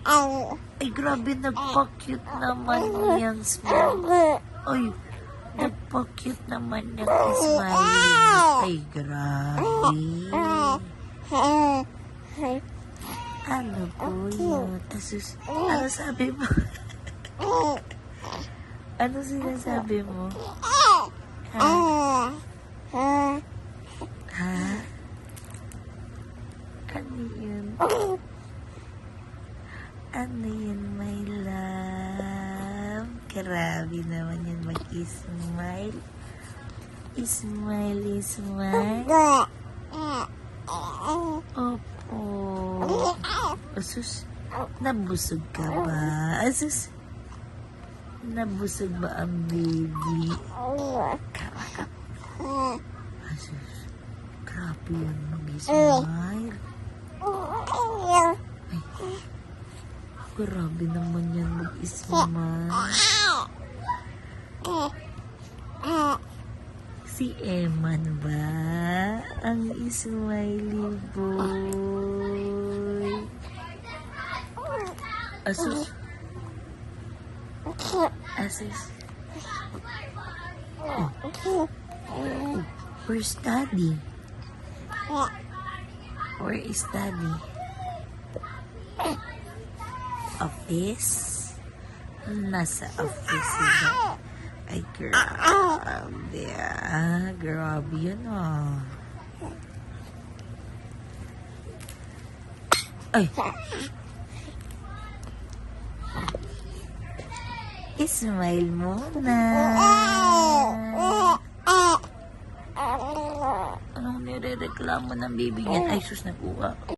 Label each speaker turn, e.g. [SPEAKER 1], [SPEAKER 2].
[SPEAKER 1] Ay, grabe, nagpa-cute naman yan, Smile. Ay, nagpa-cute naman yan, Smiley. Ay, grabe. Ano po yun? Asus, ano sabi mo? Ano sinasabi mo? Ha? Ha? Ano yun? Ano yun, my love? Grabe naman yun mag-smile. Smile, smile. Opo. Asus, nabusog ka ba? Asus, nabusog ba ang baby? Karakap. Asus, grabe yun mag-smile. Ay, grabe naman yan mag-smile. Si Eman ba? Ang smiley boy. Asus. Asus. Oh. Where's Daddy? Where is Daddy? Office? Nasa office sila. Ay, grabe. Grabe yun, ah. Ay. Smile muna. Anong nirereklamo ng baby niyan? Ay, sus, nag-uwa.